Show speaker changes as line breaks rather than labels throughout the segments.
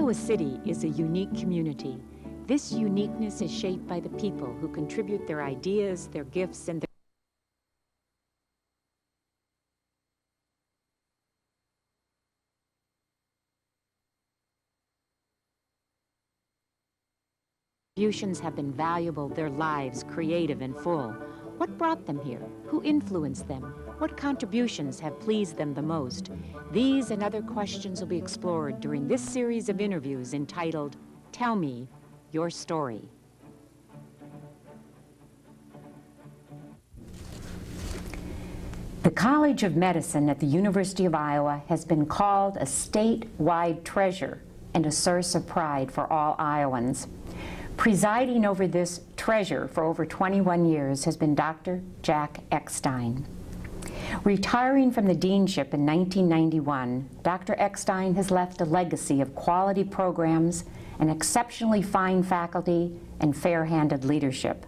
Iowa City is a unique community. This uniqueness is shaped by the people who contribute their ideas, their gifts, and their contributions have been valuable, their lives creative and full. What brought them here? Who influenced them? What contributions have pleased them the most? These and other questions will be explored during this series of interviews entitled, Tell Me Your Story. The College of Medicine at the University of Iowa has been called a statewide treasure and a source of pride for all Iowans. Presiding over this treasure for over 21 years has been Dr. Jack Eckstein. Retiring from the deanship in 1991, Dr. Eckstein has left a legacy of quality programs, an exceptionally fine faculty, and fair-handed leadership.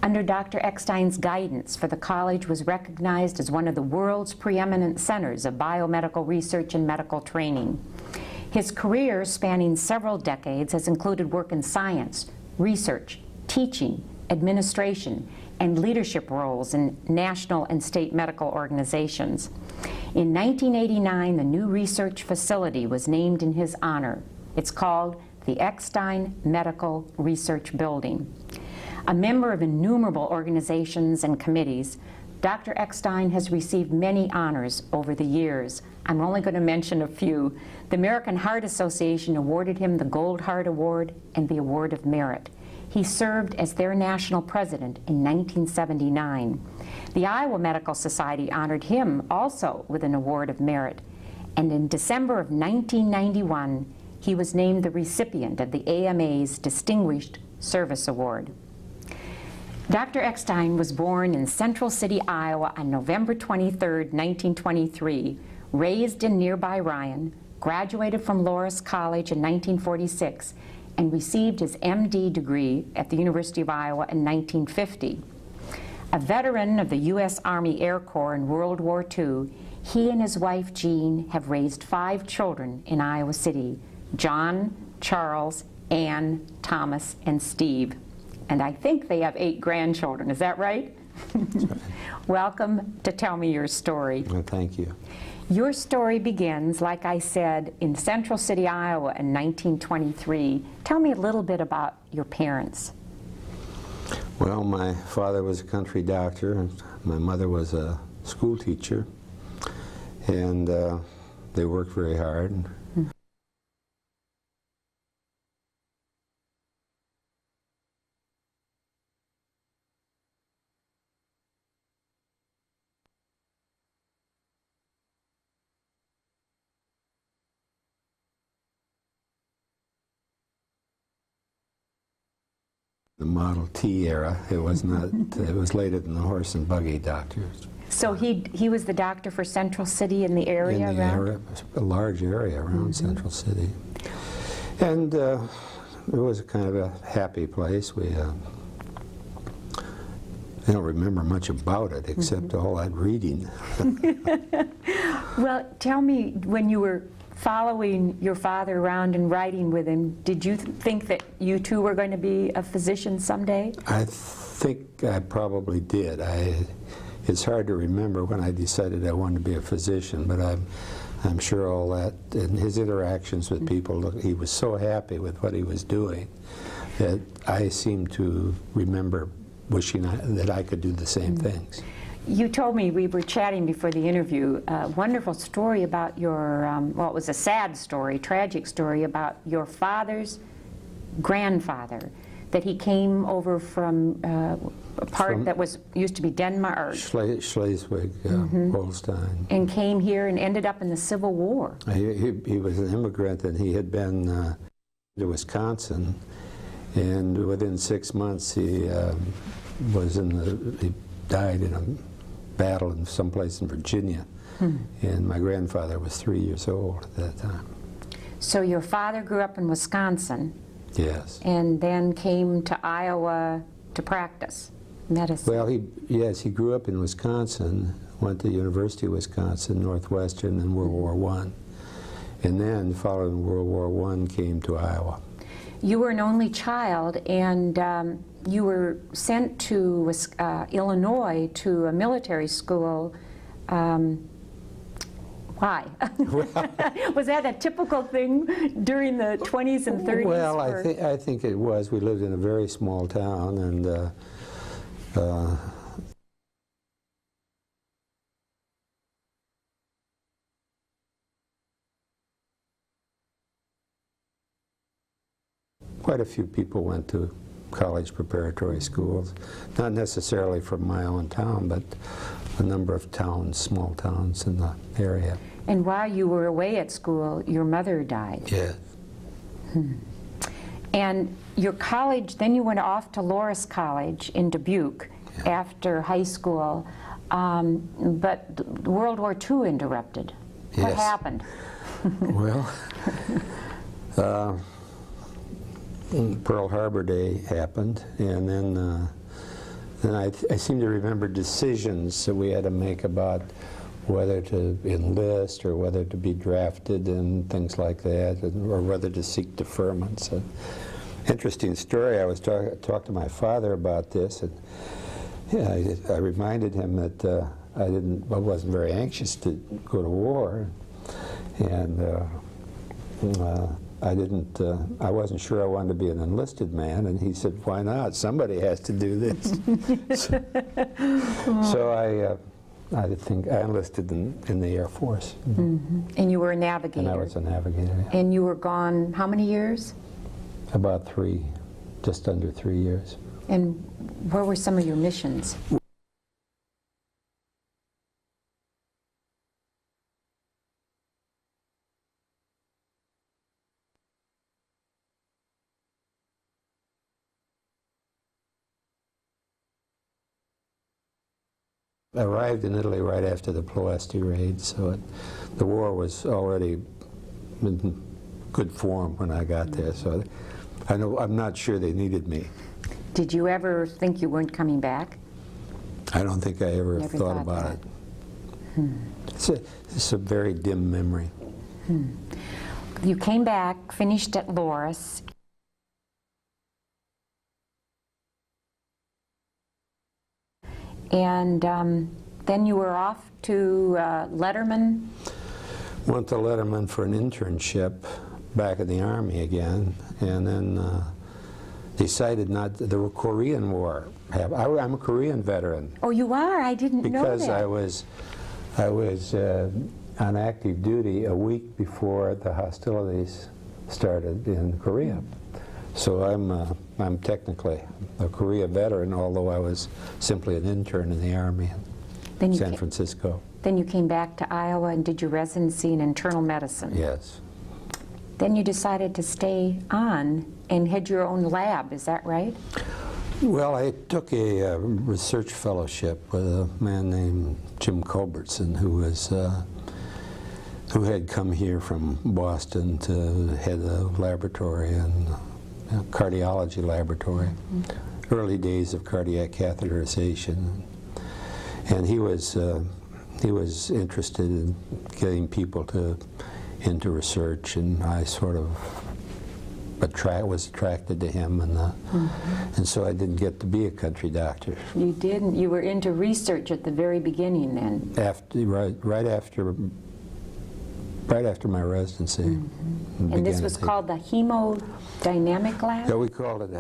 Under Dr. Eckstein's guidance, the college was recognized as one of the world's preeminent centers of biomedical research and medical training. His career, spanning several decades, has included work in science, research, teaching, administration, and leadership roles in national and state medical organizations. In 1989, the new research facility was named in his honor. It's called the Eckstein Medical Research Building. A member of innumerable organizations and committees, Dr. Eckstein has received many honors over the years. I'm only going to mention a few. The American Heart Association awarded him the Gold Heart Award and the Award of Merit. He served as their national president in 1979. The Iowa Medical Society honored him also with an Award of Merit. And in December of 1991, he was named the recipient of the AMA's Distinguished Service Award. Dr. Eckstein was born in Central City, Iowa on November 23, 1923, raised in nearby Ryan, graduated from Loras College in 1946, and received his MD degree at the University of Iowa in 1950. A veteran of the U.S. Army Air Corps in World War II, he and his wife Jean have raised 5 children in Iowa City: John, Charles, Ann, Thomas, and Steve. And I think they have 8 grandchildren. Is that right? That's right. Welcome to Tell Me Your Story.
Well, thank you.
Your story begins, like I said, in Central City, Iowa in 1923. Tell me a little bit about your parents.
Well, my father was a country doctor, and my mother was a school teacher, and they worked very hard. The Model T era. It was not. It was later than the horse and buggy doctors.
So he was the doctor for Central City in the area
in the
around?
area, a large area around Central City, and it was a kind of a happy place. I don't remember much about it except all that reading.
Well, tell me, when you were following your father around and writing with him, did you think that you too were going to be a physician someday?
I think I probably did. It's hard to remember when I decided I wanted to be a physician, but I'm sure all that, and his interactions with people, he was so happy with what he was doing that I seem to remember wishing that I could do the same things.
You told me, we were chatting before the interview, a wonderful story about your, well, it was a sad story, tragic story about your father's grandfather, that he came over from a part that was used to be Denmark.
Schleswig, Holstein.
And came here and ended up in the Civil War.
He was an immigrant, and he had been to Wisconsin, and within 6 months he he died in a battle in someplace in Virginia, and my grandfather was 3 years old at that time.
So your father grew up in Wisconsin?
Yes.
And then came to Iowa to practice medicine?
Well, he grew up in Wisconsin, went to University of Wisconsin, Northwestern in World War I, and then, following World War I, came to Iowa.
You were an only child, and you were sent to Illinois to a military school. Why? Was that a typical thing during the 20s and 30s?
Well, I think it was. We lived in a very small town, and quite a few people went to college preparatory schools, not necessarily from my own town, but a number of towns, small towns in the area.
And while you were away at school, your mother died.
Yes.
And your college, then you went off to Loras College in Dubuque after high school, but World War II interrupted. What
Yes.
happened?
Well, Pearl Harbor Day happened, and then I seem to remember decisions that we had to make about whether to enlist or whether to be drafted and things like that, or whether to seek deferment. So, interesting story. I was talked to my father about this, and yeah, I reminded him that I wasn't very anxious to go to war, and I wasn't sure I wanted to be an enlisted man, and he said, "Why not? Somebody has to do this." So I think I enlisted in the Air Force.
Mm-hmm. And you were a navigator.
And I was a navigator. Yeah.
And you were gone how many years?
About just under 3 years.
And where were some of your missions?
I arrived in Italy right after the Ploesti raid, so the war was already in good form when I got there. So I'm not sure they needed me.
Did you ever think you weren't coming back?
I don't think I ever
Never
thought
thought
about
that.
it. It's a very dim memory.
You came back, finished at Loras. And then you were off to Letterman.
Went to Letterman for an internship back in the Army again, and then decided not to, the Korean War happened. I'm a Korean veteran.
Oh, you are? I didn't know that.
Because I was on active duty a week before the hostilities started in Korea. So I'm technically a Korea veteran, although I was simply an intern in the Army in San Francisco.
Then you came back to Iowa and did your residency in internal medicine.
Yes.
Then you decided to stay on and had your own lab, is that right?
Well, I took a research fellowship with a man named Jim Culbertson, who had come here from Boston to head a laboratory and cardiology laboratory, early days of cardiac catheterization, and he was interested in getting people into research, and I sort of was attracted to him, and so I didn't get to be a country doctor.
You didn't. You were into research at the very beginning then.
Right after my residency.
And this was called the hemodynamic lab?
Yeah, we called it,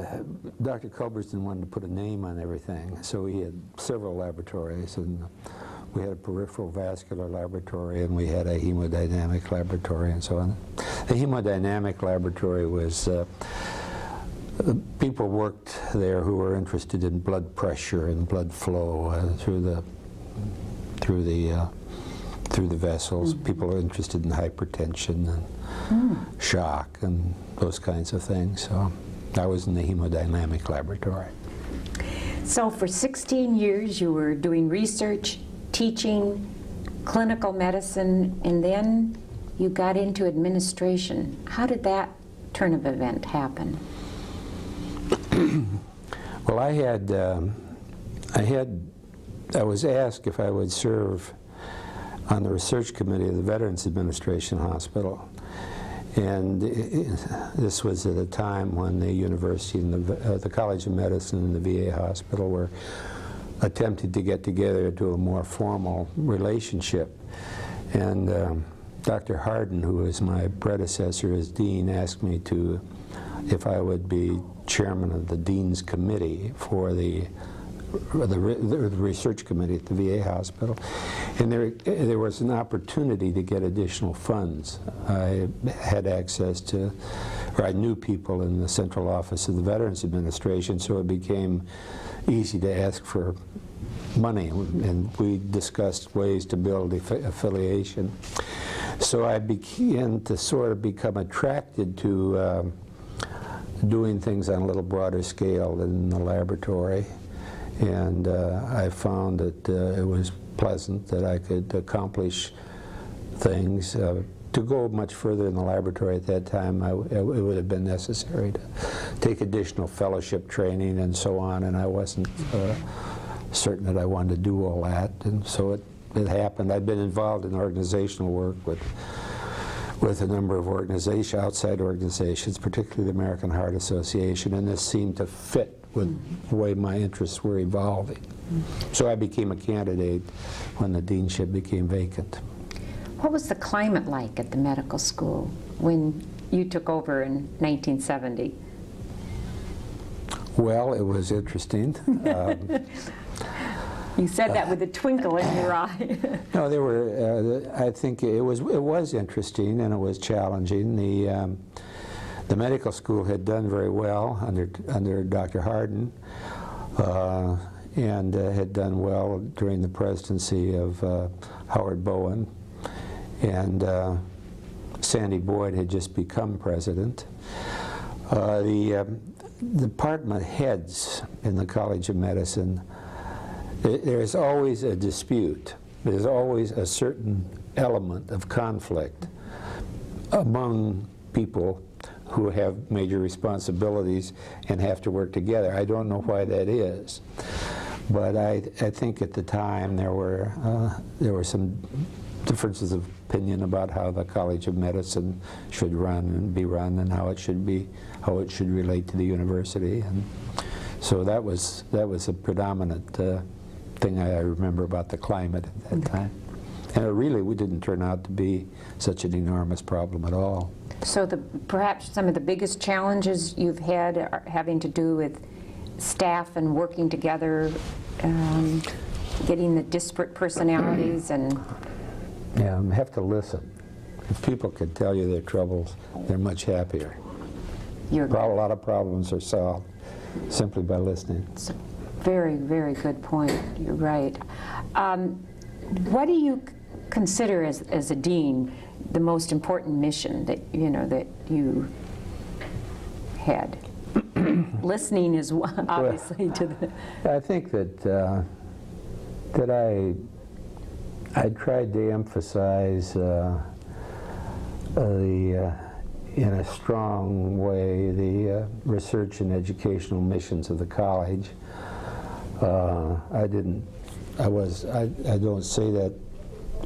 Dr. Culbertson wanted to put a name on everything, so we had several laboratories, and we had a peripheral vascular laboratory, and we had a hemodynamic laboratory, and so on. The hemodynamic laboratory was, people worked there who were interested in blood pressure and blood flow through the vessels. People are interested in hypertension and shock and those kinds of things. So I was in the hemodynamic laboratory.
So for 16 years you were doing research, teaching, clinical medicine, and then you got into administration. How did that turn of event happen?
Well, I was asked if I would serve on the research committee of the Veterans Administration Hospital. And this was at a time when the university and the College of Medicine and the VA hospital were attempting to get together to a more formal relationship. And Dr. Hardin, who was my predecessor as dean, asked me if I would be chairman of the dean's committee for the research committee at the VA hospital. And there was an opportunity to get additional funds. I had access to, or I knew people in the central office of the Veterans Administration, so it became easy to ask for money, and we discussed ways to build affiliation. So I began to sort of become attracted to doing things on a little broader scale than in the laboratory. And I found that it was pleasant that I could accomplish things. To go much further in the laboratory at that time, it would have been necessary to take additional fellowship training and so on, and I wasn't certain that I wanted to do all that. And so it happened. I'd been involved in organizational work with a number of outside organizations, particularly the American Heart Association, and this seemed to fit with the way my interests were evolving. So I became a candidate when the deanship became vacant.
What was the climate like at the medical school when you took over in 1970?
Well, it was interesting.
You said that with a twinkle in your eye.
No, there were. I think it was interesting and it was challenging. The medical school had done very well under Dr. Hardin, and had done well during the presidency of Howard Bowen, and Sandy Boyd had just become president. The department heads in the College of Medicine, there's always a dispute. There's always a certain element of conflict among people who have major responsibilities and have to work together. I don't know why that is, but I think at the time there were some differences of opinion about how the College of Medicine should run and be run, and how it should relate to the university. And so that was a predominant thing I remember about the climate at that time. And we didn't turn out to be such an enormous problem at all.
So perhaps some of the biggest challenges you've had are having to do with staff and working together, getting the disparate personalities and...
Yeah, you have to listen. If people can tell you their troubles, they're much happier. A lot of problems are solved simply by listening.
It's a very, very good point. You're right. What do you consider as a dean the most important mission that you had? Listening is one, obviously, to the...
I think that I tried to emphasize in a strong way the research and educational missions of the college. I don't say that,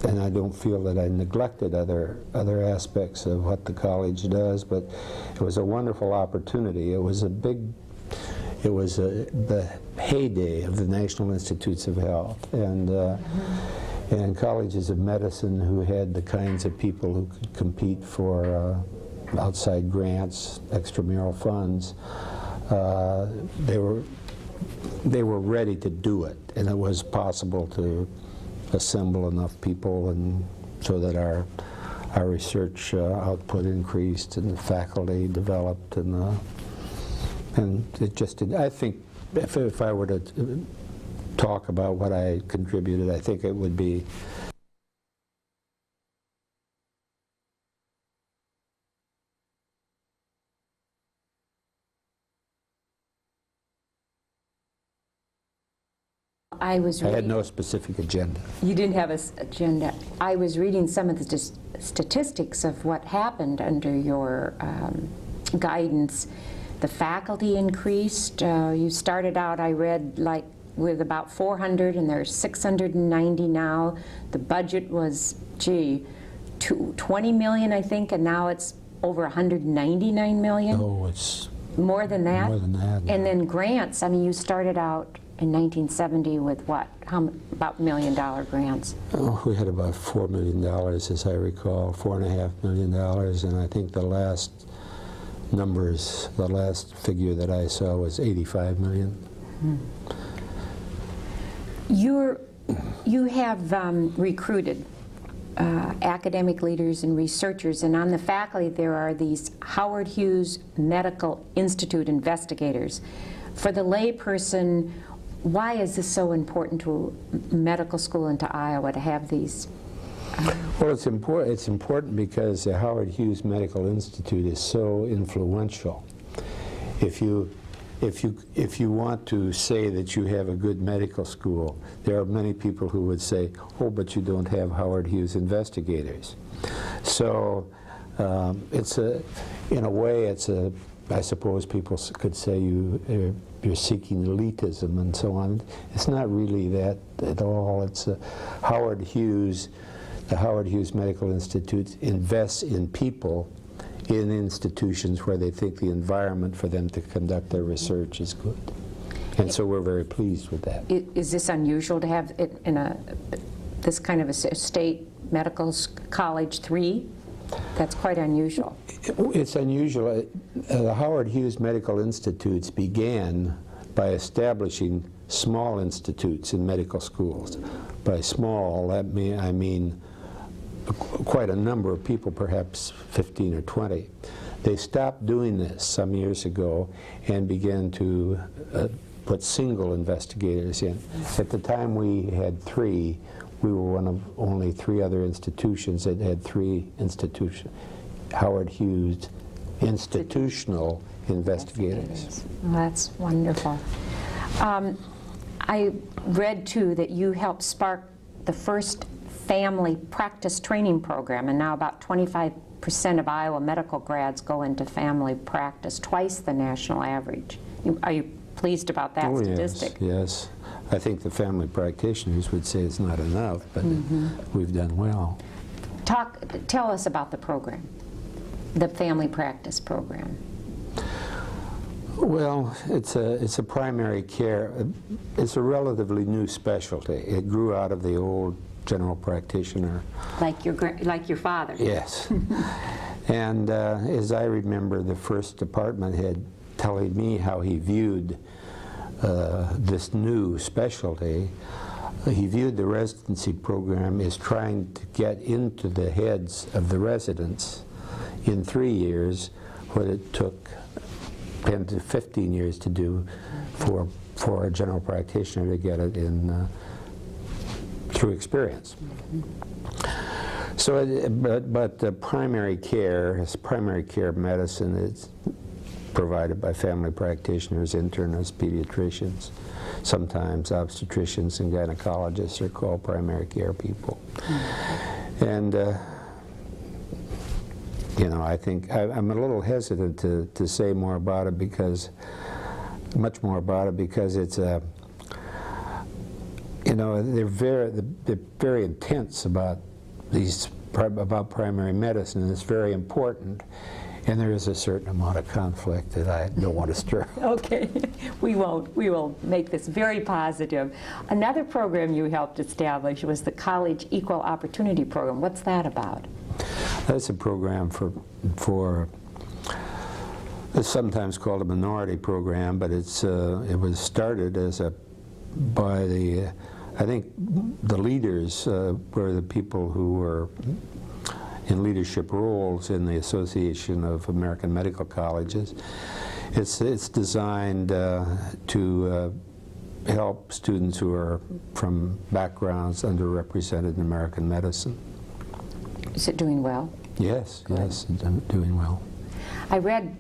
and I don't feel that I neglected other aspects of what the college does, but it was a wonderful opportunity. It was the heyday of the National Institutes of Health, and colleges of medicine who had the kinds of people who could compete for outside grants, extramural funds. They were ready to do it, and it was possible to assemble enough people and so that our research output increased and the faculty developed, and it just did. I think if I were to talk about what I contributed, I think it would be
I had
no specific agenda.
You didn't have an agenda. I was reading some of the statistics of what happened under your guidance. The faculty increased. You started out, I read, like with about 400, and there's 690 now. The budget was, 20 million, I think, and now it's over 199 million.
Oh, it's
More than that?
more than that.
And then grants, I mean, you started out in 1970 with what? About $1 million grants.
Oh, we had about $4 million, as I recall, $4.5 million, and I think the last figure that I saw was 85 million.
You have recruited academic leaders and researchers, and on the faculty there are these Howard Hughes Medical Institute investigators. For the layperson, why is this so important to medical school and to Iowa to have these?
Well, it's important because the Howard Hughes Medical Institute is so influential. If you want to say that you have a good medical school, there are many people who would say, oh, but you don't have Howard Hughes investigators. So in a way, I suppose people could say you're seeking elitism and so on. It's not really that at all. It's the Howard Hughes Medical Institute invests in people in institutions where they think the environment for them to conduct their research is good. And so we're very pleased with that.
Is this unusual to have it in this kind of a state medical college 3? That's quite unusual.
It's unusual. The Howard Hughes Medical Institutes began by establishing small institutes in medical schools. By small, I mean quite a number of people, perhaps 15 or 20. They stopped doing this some years ago and began to put single investigators in. At the time we had 3. We were one of only 3 other institutions that had 3 Howard Hughes institutional investigators.
Well, that's wonderful. I read too that you helped spark the first family practice training program, and now about 25% of Iowa medical grads go into family practice, twice the national average. Are you pleased about that statistic?
Yes. I think the family practitioners would say it's not enough, but we've done well.
Tell us about the program, the family practice program.
Well, it's a primary care. It's a relatively new specialty. It grew out of the old general practitioner.
Like your father.
Yes. And as I remember, the first department head telling me how he viewed this new specialty, he viewed the residency program as trying to get into the heads of the residents in 3 years what it took 10 to 15 years to do for a general practitioner to get it in through experience. So, but the primary care medicine is provided by family practitioners, internists, pediatricians. Sometimes obstetricians and gynecologists are called primary care people. And you know, I think I'm a little hesitant to say more about it much more about it because it's a, you know, they're very intense about primary medicine, and it's very important. And there is a certain amount of conflict that I don't want to stir.
Okay, we won't. We will make this very positive. Another program you helped establish was the College Equal Opportunity Program. What's that about?
That's a program for it's sometimes called a minority program, but it was started as by the, I think the leaders were the people who were in leadership roles in the Association of American Medical Colleges. It's designed to help students who are from backgrounds underrepresented in American medicine.
Is it doing well?
Yes, good. Yes, doing well.
I read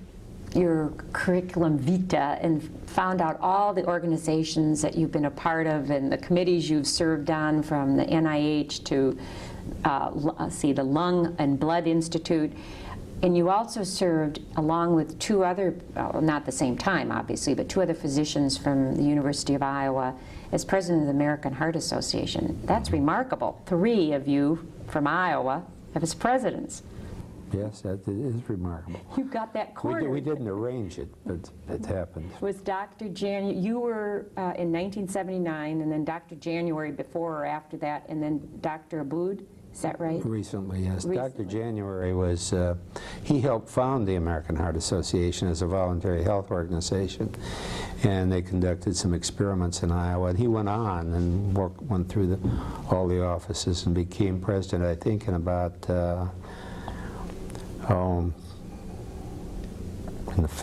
your curriculum vitae and found out all the organizations that you've been a part of and the committees you've served on, from the NIH to the Lung and Blood Institute. And you also served, along with two other, not at the same time, obviously, but two other physicians from the University of Iowa as president of the American Heart Association. That's remarkable. 3 of you from Iowa as presidents.
Yes, that is remarkable.
You got that cornered.
We didn't arrange it, but it happened.
Was Dr. You were in 1979, and then Dr. January before or after that, and then Dr. Aboud, is that right?
Recently, yes.
Recently.
Dr. January was, he helped found the American Heart Association as a voluntary health organization, and they conducted some experiments in Iowa. And he went on and went through all the offices and became president, I think, in about,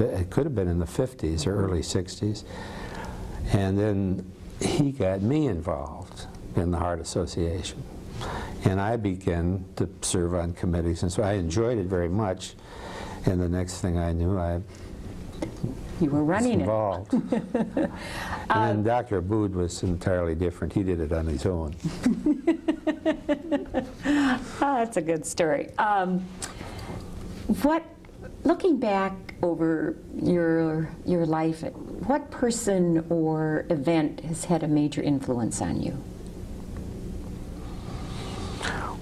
it could have been in the 50s or early 60s. And then he got me involved in the Heart Association. And I began to serve on committees, and so I enjoyed it very much. And the next thing I knew,
You were
was
running
involved. And then Dr. Aboud was entirely different. He did it on his own.
That's a good story. Looking back over your life, what person or event has had a major influence on you?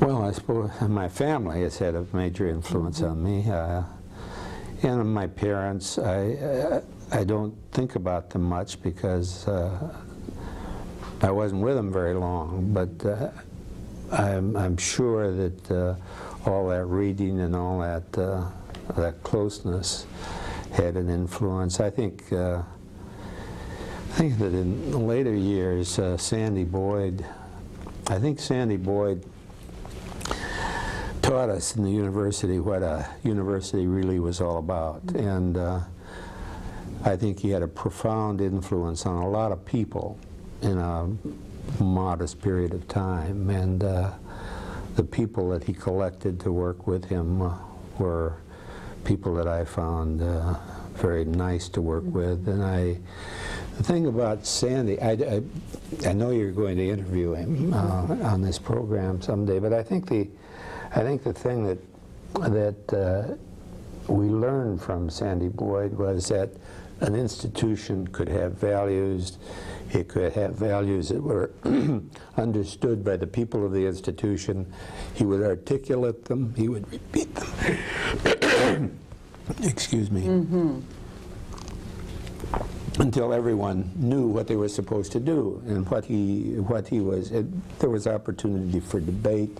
Well, I suppose my family has had a major influence on me. And my parents, I don't think about them much because I wasn't with them very long, but I'm sure that all that reading and all that closeness had an influence. I think that in the later years, Sandy Boyd taught us in the university what a university really was all about. And I think he had a profound influence on a lot of people in a modest period of time. And the people that he collected to work with him were people that I found very nice to work with. And the thing about Sandy, I know you're going to interview him on this program someday, but I think the thing that we learned from Sandy Boyd was that an institution could have values. It could have values that were understood by the people of the institution. He would articulate them. He would repeat them. Excuse me. Mm-hmm. Until everyone knew what they were supposed to do and what he was. There was opportunity for debate.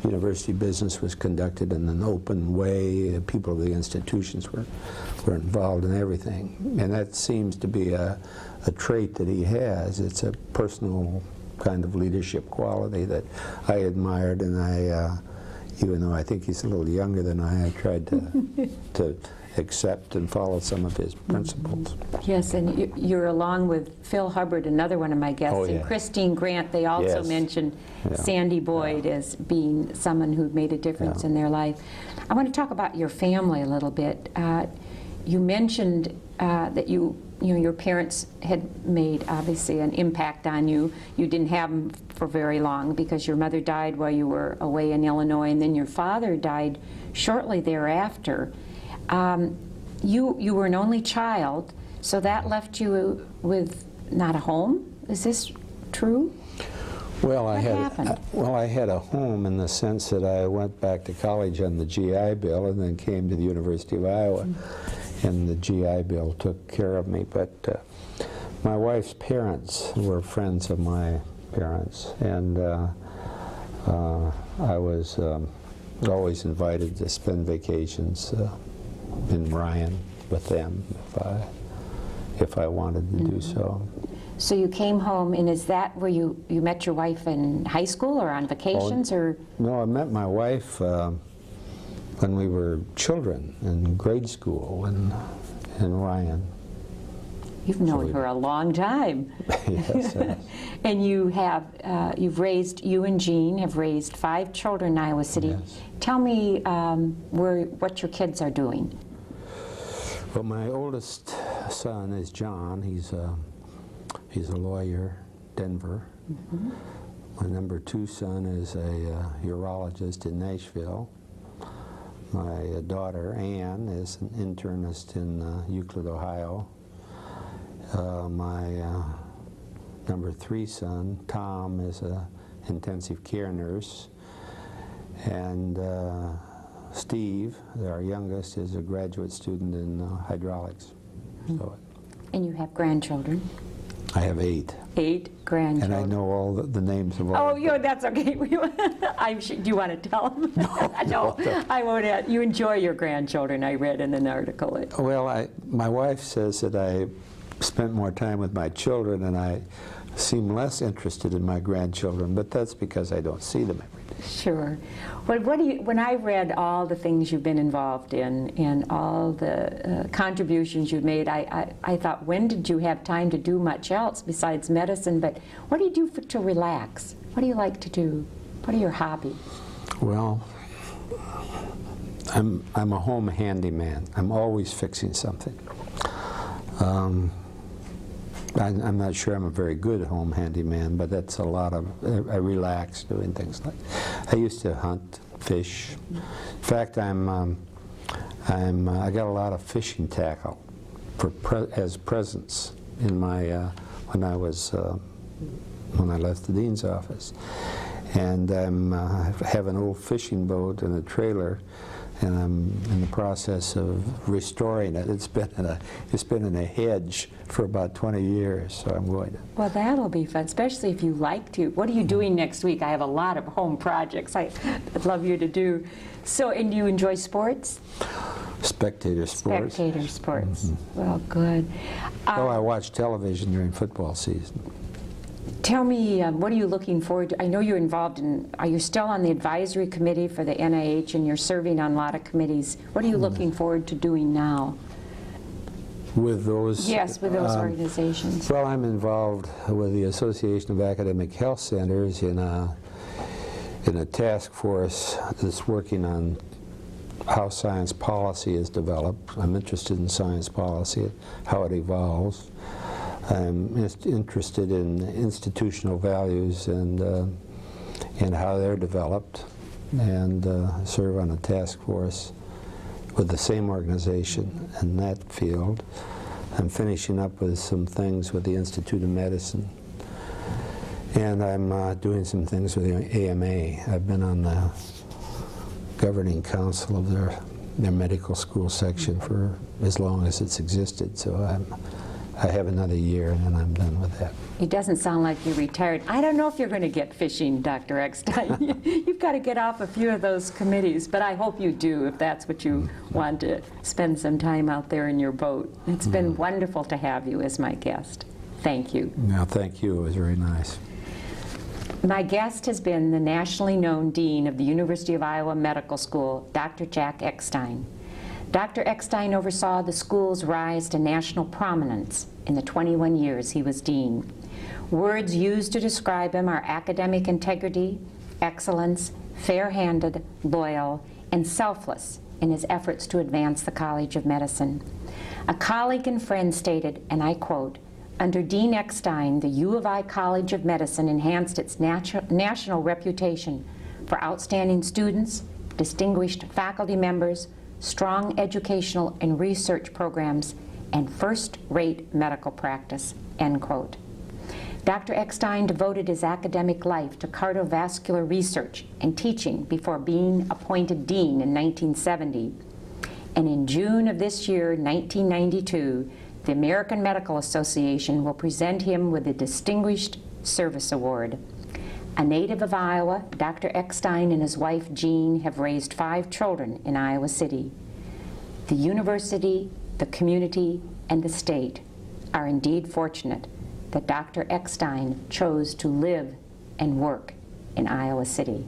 University business was conducted in an open way. People of the institutions were involved in everything. And that seems to be a trait that he has. It's a personal kind of leadership quality that I admired, and even though I think he's a little younger than I tried to accept and follow some of his principles.
Yes, and you're along with Phil Hubbard, another one of my guests,
Oh, yeah.
and Christine Grant. They also
Yes.
mentioned
Yeah.
Sandy Boyd as being someone who made a difference in their life. I want to talk about your family a little bit. You mentioned that your parents had made, obviously, an impact on you. You didn't have them for very long because your mother died while you were away in Illinois, and then your father died shortly thereafter. You were an only child, so that left you with not a home. Is this true?
Well, I
happened?
had a home in the sense that I went back to college on the GI Bill and then came to the University of Iowa, and the GI Bill took care of me. But my wife's parents were friends of my parents, and I was always invited to spend vacations in Ryan with them if I wanted to do so.
So you came home, and is that where you met your wife in high school or on vacations? Or
No, I met my wife when we were children in grade school in Ryan.
You've known her a long time.
Yes.
And you and Jean have raised 5 children in Iowa City.
Yes.
Tell me what your kids are doing.
Well, my oldest son is John. He's a lawyer, Denver. Mm-hmm. My number 2 son is a urologist in Nashville. My daughter, Ann, is an internist in Euclid, Ohio. My number 3 son, Tom, is an intensive care nurse. And Steve, our youngest, is a graduate student in hydraulics. So
And you have grandchildren?
I have 8.
8 grandchildren.
And I know all the names of all.
Oh,
of them.
that's okay. Do you want to tell them? No, I won't. You enjoy your grandchildren, I read in an article.
Well, my wife says that I spent more time with my children and I seem less interested in my grandchildren, but that's because I don't see them every day.
Sure. When I read all the things you've been involved in and all the contributions you've made, I thought, when did you have time to do much else besides medicine? But what do you do to relax? What do you like to do? What are your hobbies?
Well, I'm a home handyman. I'm always fixing something. I'm not sure I'm a very good home handyman, but that's a lot of, I relax doing things like, I used to hunt, fish. In fact, I got a lot of fishing tackle as presents in my, when I left the dean's office. And I have an old fishing boat and a trailer, and I'm in the process of restoring it. It's been in a hedge for about 20 years, so I'm going to.
Well, that'll be fun, especially if you like to. What are you doing next week? I have a lot of home projects I'd love you to do. So, and you enjoy sports?
Spectator sports.
Spectator sports. Well, good.
I watch television during football season.
Tell me, what are you looking forward to? I know you're involved in, are you still on the advisory committee for the NIH, and you're serving on a lot of committees? What are you looking forward to doing now?
With those?
Yes, with those organizations.
Well, I'm involved with the Association of Academic Health Centers in a task force that's working on how science policy is developed. I'm interested in science policy, how it evolves. I'm interested in institutional values and how they're developed, and serve on a task force with the same organization in that field. I'm finishing up with some things with the Institute of Medicine, and I'm doing some things with the AMA. I've been on the governing council of their medical school section for as long as it's existed, so I have another year and then I'm done with that.
It doesn't sound like you're retired. I don't know if you're going to get fishing, Dr. Eckstein. You've got to get off a few of those committees, but I hope you do if that's what you want to spend some time out there in your boat. It's been wonderful to have you as my guest. Thank you.
No, thank you. It was very nice.
My guest has been the nationally known Dean of the University of Iowa Medical School, Dr. Jack Eckstein. Dr. Eckstein oversaw the school's rise to national prominence in the 21 years he was dean. Words used to describe him are academic integrity, excellence, fair-handed, loyal, and selfless in his efforts to advance the College of Medicine. A colleague and friend stated, and I quote, "Under Dean Eckstein, the U of I College of Medicine enhanced its national reputation for outstanding students, distinguished faculty members, strong educational and research programs, and first-rate medical practice," end quote. Dr. Eckstein devoted his academic life to cardiovascular research and teaching before being appointed dean in 1970. And in June of this year, 1992, the American Medical Association will present him with the Distinguished Service Award. A native of Iowa, Dr. Eckstein and his wife Jean have raised 5 children in Iowa City. The university, the community, and the state are indeed fortunate that Dr. Eckstein chose to live and work in Iowa City.